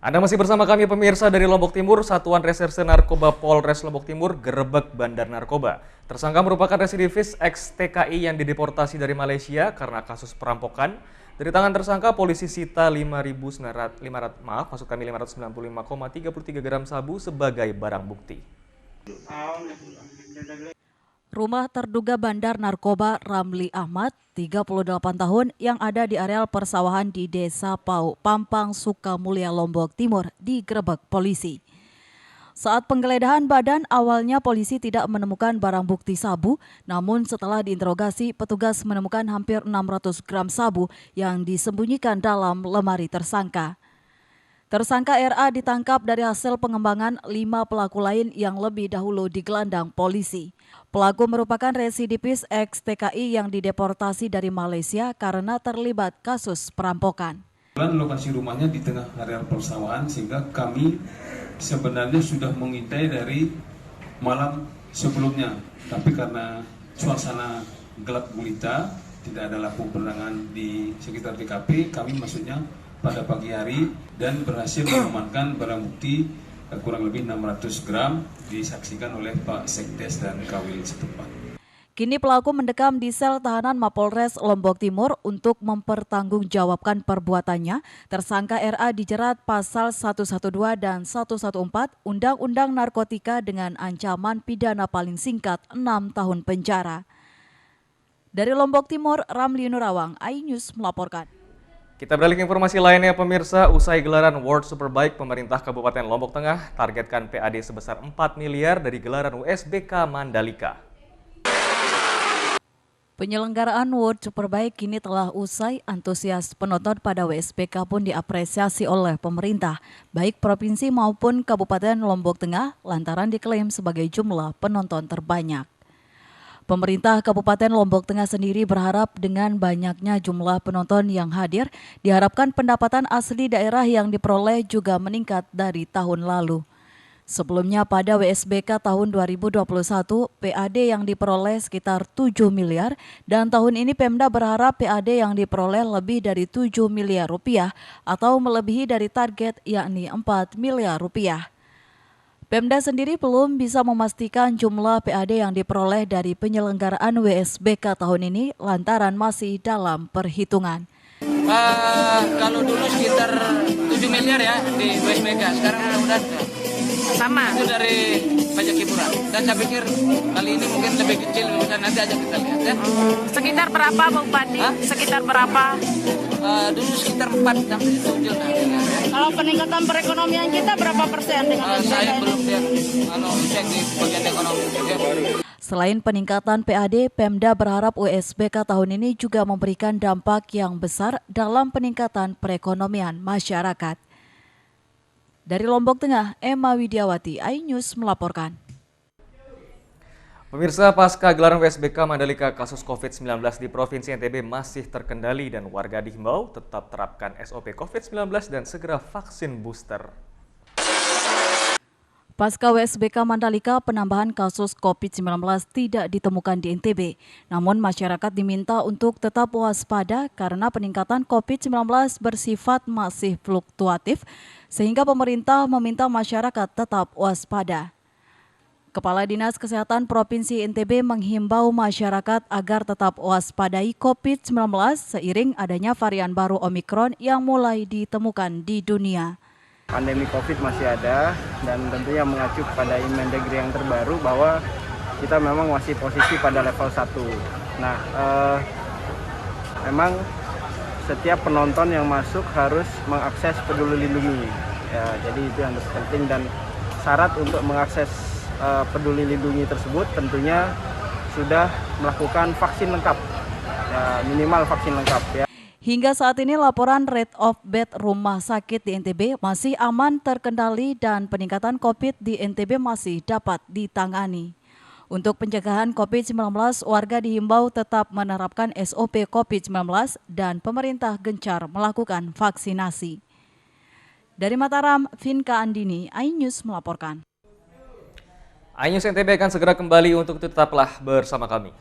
Anda masih bersama kami pemirsa dari Lombok Timur. Satuan Reserse Narkoba Polres Lombok Timur gerebek bandar narkoba. Tersangka merupakan residivis ex-TKI yang dideportasi dari Malaysia karena kasus perampokan. Dari tangan tersangka, polisi sita 595,33 gram sabu sebagai barang bukti. Rumah terduga bandar narkoba Ramli Ahmad, 38 tahun, yang ada di areal persawahan di Desa Pau, Pampang, Sukamulya, Lombok Timur, digerebek polisi. Saat penggeledahan badan, awalnya polisi tidak menemukan barang bukti sabu, namun setelah diinterogasi, petugas menemukan hampir 600 gram sabu yang disembunyikan dalam lemari tersangka. Tersangka RA ditangkap dari hasil pengembangan 5 pelaku lain yang lebih dahulu digelandang polisi. Pelaku merupakan residivis ex-TKI yang dideportasi dari Malaysia karena terlibat kasus perampokan. Lokasi rumahnya di tengah area persawahan sehingga kami sebenarnya sudah mengintai dari malam sebelumnya. Tapi karena suasana gelap gulita, tidak ada lampu penerangan di sekitar TKP, kami maksudnya pada pagi hari dan berhasil mengamankan barang bukti kurang lebih 600 gram disaksikan oleh Pak Sekdes dan Kawil setempat. Kini pelaku mendekam di sel tahanan Mapolres Lombok Timur untuk mempertanggungjawabkan perbuatannya. Tersangka RA dijerat pasal 112 dan 114 Undang-Undang Narkotika dengan ancaman pidana paling singkat 6 tahun penjara. Dari Lombok Timur, Ramli Nurawang, iNews melaporkan. Kita beralih ke informasi lainnya pemirsa, usai gelaran World Superbike, pemerintah Kabupaten Lombok Tengah targetkan PAD sebesar 4 miliar dari gelaran USBK Mandalika. Penyelenggaraan World Superbike kini telah usai, antusias penonton pada WSBK pun diapresiasi oleh pemerintah, baik provinsi maupun Kabupaten Lombok Tengah, lantaran diklaim sebagai jumlah penonton terbanyak. Pemerintah Kabupaten Lombok Tengah sendiri berharap dengan banyaknya jumlah penonton yang hadir, diharapkan pendapatan asli daerah yang diperoleh juga meningkat dari tahun lalu. Sebelumnya pada WSBK tahun 2021, PAD yang diperoleh sekitar 7 miliar dan tahun ini Pemda berharap PAD yang diperoleh lebih dari 7 miliar rupiah atau melebihi dari target yakni 4 miliar rupiah. Pemda sendiri belum bisa memastikan jumlah PAD yang diperoleh dari penyelenggaraan WSBK tahun ini lantaran masih dalam perhitungan. Kalau dulu sekitar 7 miliar ya di WSBK, sekarang udah sama. Itu dari pajak hiburan. Dan saya pikir kali ini mungkin lebih kecil, nanti aja kita lihat ya. Sekitar berapa Bang Bupati? Sekitar berapa? Dulu sekitar 4 sampai 7 nah. Kalau peningkatan perekonomian kita berapa persen dengan saya belum lihat cek di bagian ekonomi. Ya. Selain peningkatan PAD, Pemda berharap USBK tahun ini juga memberikan dampak yang besar dalam peningkatan perekonomian masyarakat. Dari Lombok Tengah, Emma Widiawati, iNews melaporkan. Pemirsa, pasca gelaran WSBK Mandalika, kasus COVID-19 di Provinsi NTB masih terkendali dan warga dihimbau tetap terapkan SOP COVID-19 dan segera vaksin booster. Pasca WSBK Mandalika, penambahan kasus COVID-19 tidak ditemukan di NTB. Namun masyarakat diminta untuk tetap waspada karena peningkatan COVID-19 bersifat masih fluktuatif, sehingga pemerintah meminta masyarakat tetap waspada. Kepala Dinas Kesehatan Provinsi NTB menghimbau masyarakat agar tetap waspadai COVID-19 seiring adanya varian baru Omikron yang mulai ditemukan di dunia. Pandemi COVID masih ada dan tentunya mengacu pada Inmendagri yang terbaru bahwa kita memang masih posisi pada level 1. Nah, memang setiap penonton yang masuk harus mengakses Peduli Lindungi. Ya, jadi itu yang penting dan syarat untuk mengakses Peduli Lindungi tersebut tentunya sudah melakukan vaksin lengkap, ya, minimal vaksin lengkap ya. Hingga saat ini laporan rate of bed rumah sakit di NTB masih aman terkendali dan peningkatan COVID di NTB masih dapat ditangani. Untuk pencegahan COVID-19, warga dihimbau tetap menerapkan SOP COVID-19 dan pemerintah gencar melakukan vaksinasi. Dari Mataram, Vinka Andini, iNews melaporkan. iNews NTB akan segera kembali untuk tetaplah bersama kami.